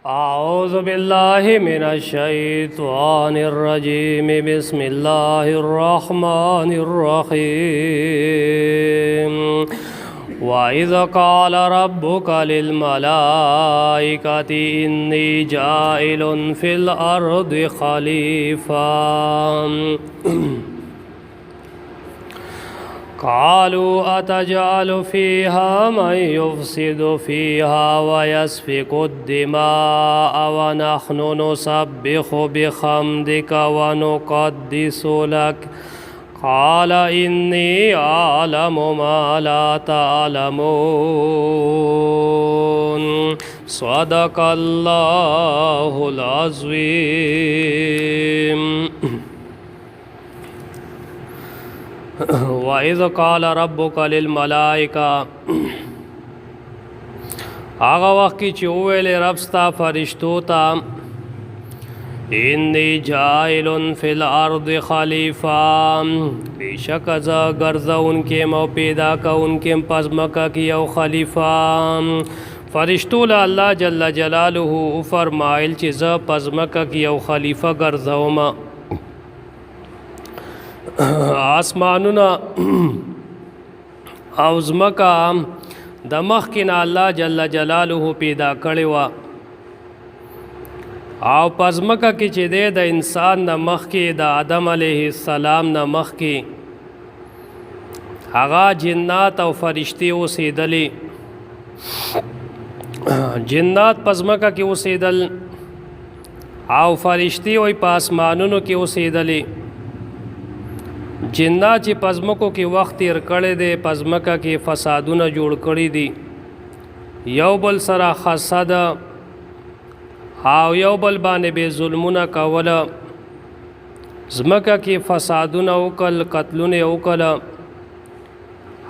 أعوذ بالله من الشيطان الرجيم بسم الله الرحمن الرحيم وإذ قال ربك للملائكة إني جاعل في الأرض خليفة قالوا أتجعل فيها من يفسد فيها ويسفك الدماء ونحن نسبح بحمدك ونقدس لك قال إني أعلم ما لا تعلمون صدق الله العظيم وَإِذْ قَالَ رَبُّكَ لِلْمَلَائِكَةِ آغا وقت کی چی اویل رب ستا فرشتو تا انی جائل فی الارض خلیفہ بیشک ازا گرزا ان کے مو پیدا کا ان کے پزمکا کی او خلیفہ فرشتو لا اللہ جل جلالہ فرمائل چی زا پزمکا کی او خلیفہ گرزاو ما آسمانونا او زمکا د مخکنا الله جل جلاله پیدا کړی و او پزمکا کې چې د انسان نه مخکې د آدم علیه السلام نه مخکې هغه جنات او فرشتي اوسېدلې جنات پزمکا کې اوسېدل او فرشتي وي په آسمانونو کې اوسېدلې جنات چې پزمکو کې وخت تیر کړی دی پزمکا کې فسادونه جوړ کړی دي یو بل سره حسد او یو بل باندې به ظلمونه کوله زمکا کې فسادونه وکړل قتلونه وکړل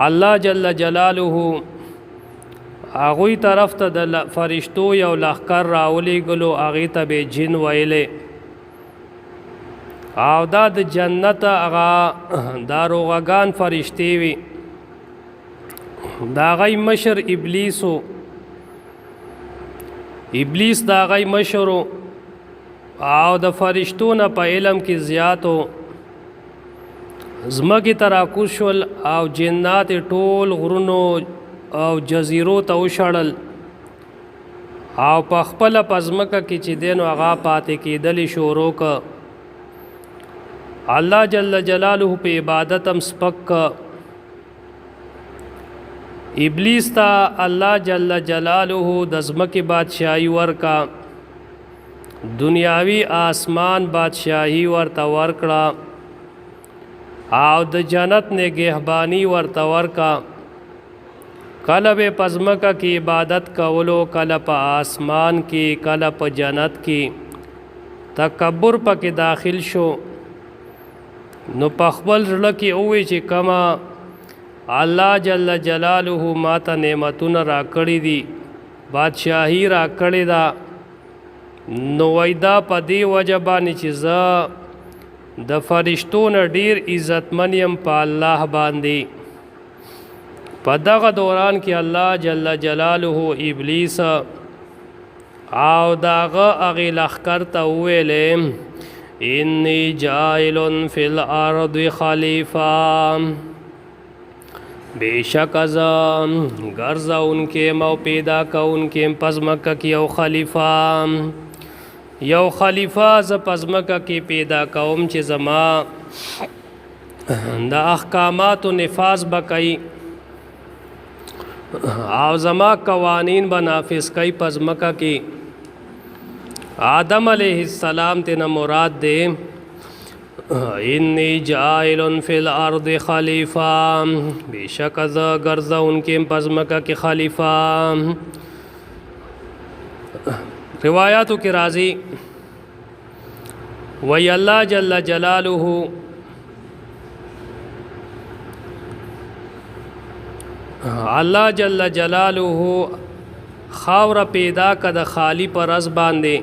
الله جل جلاله هغوی طرف ته د فرشتو یو لښکر راولېږلو هغې ته به جن ویلې او دا د جنت هغه داروغگان فرشتي وي دا غي مشر ابلیسو ابلیس دا غي مشرو او د فرشتو نه په علم کې زیاتو زمګي تراکوشل او جنات ټول غرونو او جزیرو ته وشړل او په خپل پزمکه کې چې دینو هغه پاتې کېدلی شروع ک الله جل جلاله په عبادت هم سپک ابلیس تا الله جل جلاله د ځمکې بادشاہي ورکا دنیاوی آسمان بادشاہي ورته ورکړه او د جنت نگهبانی ورته ورکا کله به پزمکه کې عبادت کولو کله په آسمان کې کله په جنت کې تکبر پکې داخل شو نو پخبل زړه کې اوې چې کما الله جل جلاله ماته نعمتونه راکړي دي بادشاہي راکړي دا نو وایدا په دی وجبانی چې ز د فرشتو نه ډیر عزتمن يم په الله باندې په دغه دوران کې الله جل جلاله ابلیس او داغه اغه لخر ته ویلې انی جائل فی الارض خلیفہ بیشک ازا گرزا ان کے مو پیدا کا ان کے پزمکہ کی یو خلیفہ ز پزمکہ کی پیدا کوم چې زما د احکامات و نفاذ بکئی او زما قوانین بنافذ کئی پزمکہ کی آدم علیہ السلام تینا مراد دے انی جائل فی الارض خلیفہ بیشک از گرزا ان کے پزمکہ کے خلیفہ روایاتو کی راضی وی اللہ جل جلالہ اللہ جل جلالہ خاور پیدا کد خالی پر از باندے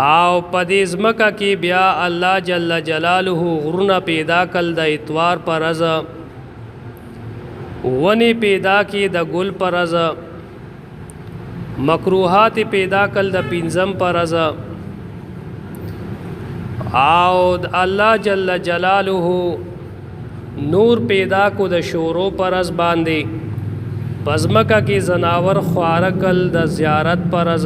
او پدې ځمکه کې بیا الله جل جلاله غرونه پیدا کړل د اتوار پر از ونی پیدا کی د ګل پر از مکروهات پیدا کل د پنځم پرز او الله جل جلاله نور پیدا کو د شورو پرز باندې پزمکا کی زناور خوارکل د زیارت پرز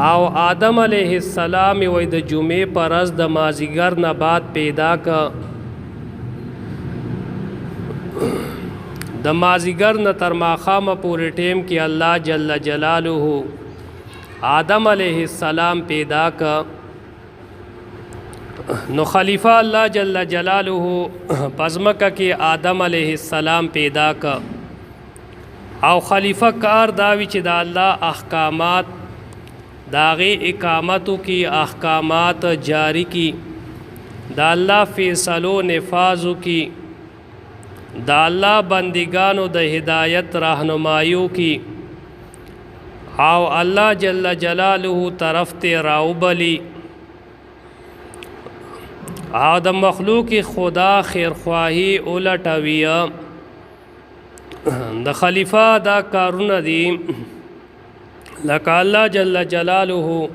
او آدم علیہ السلام وی د جمعه پرز د مازیګر نه بعد پیدا ک د مازیګر نه تر ماخامه پورې ټیم کې الله جل جلاله آدم علیہ السلام پیدا ک نو خلیفہ الله جل جلاله پزمکا کې آدم علیہ السلام پیدا ک او خلیفہ کار داوی چې د الله احکامات داغه اقامتو کی احکامات جاری کی دا الله فیصلو نفاذو کی دا الله بندگانو د هدایت راهنمایو کی او الله جل جلاله طرف ته راوبلی او د مخلوق خدا خیرخواهی اولټوی د خلیفہ دا کارونه دي لکه الله جل جلاله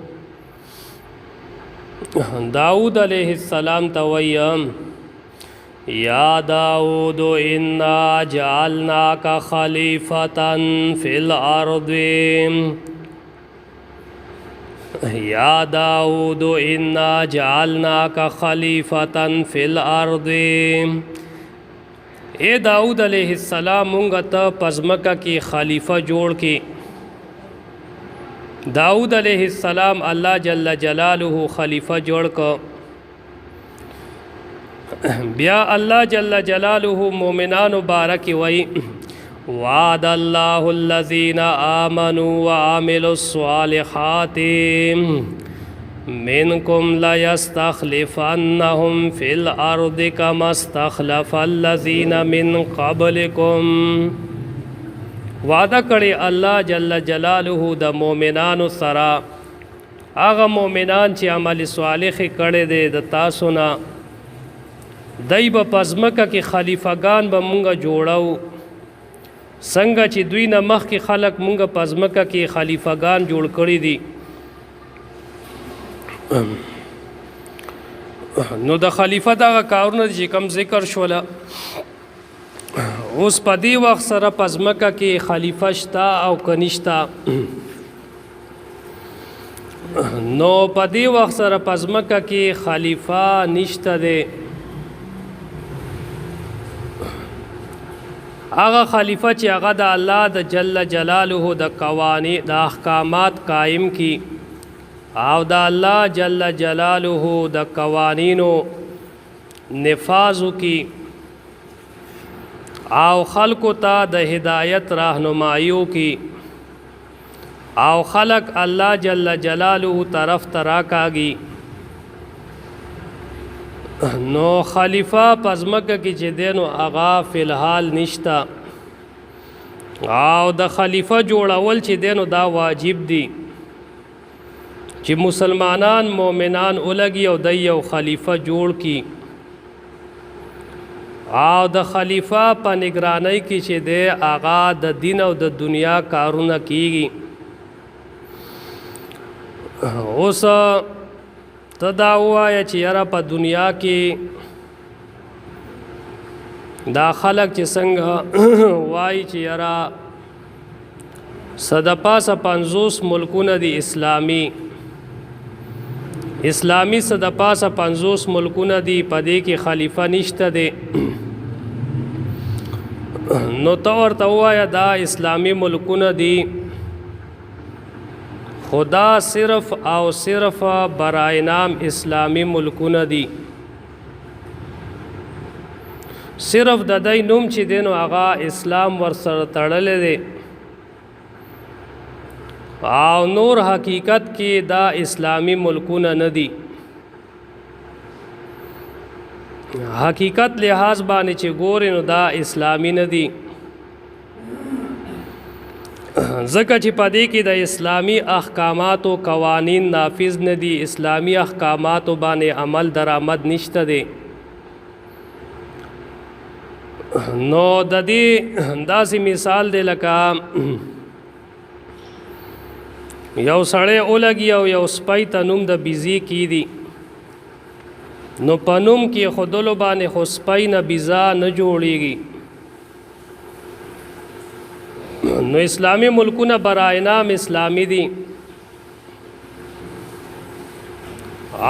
داود علیہ السلام تویم یا داود انا جعلناک خلیفتا فی الارض یا داود انا جعلناک خلیفتا فی الارض اے داود علیہ السلام مونږ ته پزمکه کې خلیفہ جوړ کې داود علیہ السلام اللہ جل جلالہ خلیفہ جوڑ کو بیا اللہ جل جلالہ مومنان بارک وی وعد اللہ الذین آمنوا وعملوا الصالحات منکم لیستخلفنہم فی الارض کما استخلف الذین من قبلکم وعده کړي الله جل جلاله د مؤمنانو سره هغه مؤمنان چې عمل صالح کړي دي د تاسو نه دای په پزمکه کې خلیفګان به مونږه جوړاو څنګه چې دوی نه مخ کې خلق مونږه پزمکه کې خلیفګان جوړ کړي دي نو د خلیفہ دغه کارونه چې کوم ذکر شوله اوس په دې وخت سره پزمکه کې خلیفہ شتا او کنيشتا نو په دې وخت سره پزمکه کې خلیفہ نشته دی هغه خلیفہ چې هغه د الله د جل جلاله د قوانین د احکامات قائم کی او د الله جل جلاله د قوانینو نفاذ کی او خلق تا د هدایت راهنمایو کی او خلق الله جل جلاله طرف ترا کاږي نو خلیفہ پزمکه کی چې دینو اغا فی الحال نشتا او د خلیفہ جوړول چې دینو دا واجب دی چې مسلمانان مومنان اولګي او د یو خلیفہ جوړ کی او د خلیفہ په نگرانی کې چې د آغا د دین او د دنیا کارونه کیږي اوس تدا وایا چې یاره په دنیا کې دا خلق چې څنګه وای چې یاره صدپاسه 50 ملکونه دي اسلامی صدپاسه 50 ملکونه دي پدې کې خلیفہ نشته دی نو تو ورته وایا دا اسلامی ملکونه دي خدا صرف او صرف برای نام اسلامی ملکونه دي صرف د دای نوم چې دینو هغه اسلام ورسره تړلې دي او نور حقیقت کې دا اسلامی ملکونه نه دي حقیقت لحاظ باندې چې ګورې نو دا اسلامی نه دي ځکه چې پدې کې د اسلامی احکامات او قوانین نافذ نه دي اسلامی احکامات باندې عمل درآمد نشته دي نو د دې داسې مثال دی لکه یو سړی اولګي او یو سپی ته نوم د بیزی کی دی نو په نوم کې خودلو باندې خو سپی نه بیزا نه جوړیږي نو اسلامی ملکونه برای نام اسلامی دي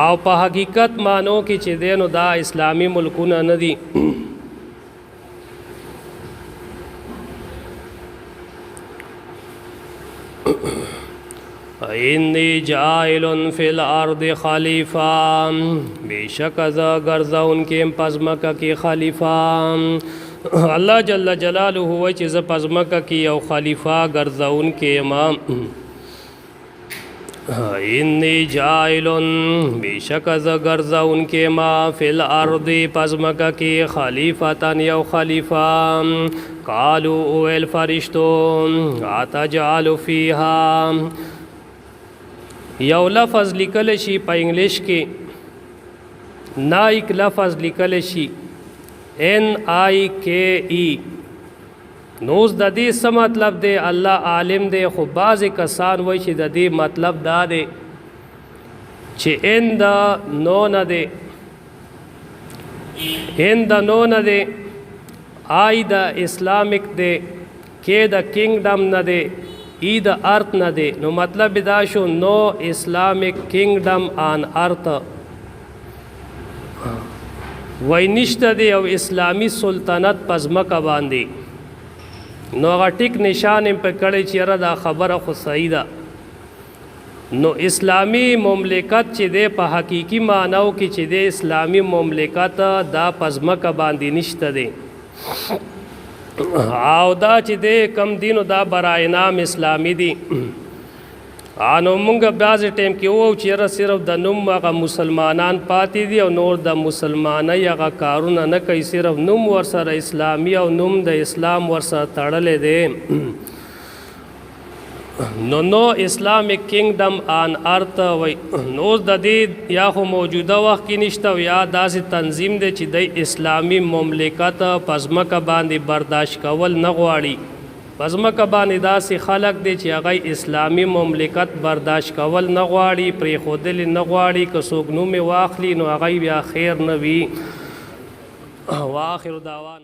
او په حقیقت مانو کې چې دینو دا اسلامی ملکونه نه دي انی جائل فی الارض خلیفہ بیشک از گرزون کے پزمکہ کی خلیفہ اللہ جل جلالہ ہوئی چیز پزمکہ کی او خلیفہ گرزون کے امام انی جائل بیشک از گرزون کے ما فی الارض پزمکہ کی خلیفتا یو خلیفہ قالو اویل فرشتو اتجعل فیہا یو لفظ لیکل شي په انګلیش کې نایک لفظ لیکل شي NIKE نوز د دې څه مطلب دی الله عالم دی خو بعض کسان وایي چې د دې مطلب دا دی چې ان د نو نه دی آی د اسلامیک دی کې د کینګډم نه دی ای د ارت نه دی نو مطلب دا شو نو اسلامیک کینگڈم آن ارت وای نشته دی او اسلامی سلطنت پزمکه باندې نو هغه ټیک نشان په کړی چې را دا خبره خو صحیح ده نو اسلامی مملکت چې دی په حقیقی معناو کې چې دی اسلامی مملکت دا پزمکه باندې نشته دی او دا چې دې کم دینو دا برای نام اسلامی دی انو مونږ بعض ټیم کې وو چې را صرف د نوم هغه مسلمانان پاتې دي او نور د مسلمانۍ هغه کارونه نه کوي صرف نوم ورسره اسلامی او نوم د اسلام ورسره تړلې دی نو اسلامیک کینگڈم آن ارت وای نو د دې یا خو موجوده وخت کې نشته یا داسې تنظیم دی چې د اسلامی مملکت پزمکه باندې برداشت کول نه غواړي پزمکه باندې داسې خلق دی چې هغه اسلامی مملکت برداشت کول نه غواړي پرې خودل نه غواړي که څوک نوم واخلي نو هغه بیا خیر نه وي واخر دعوانا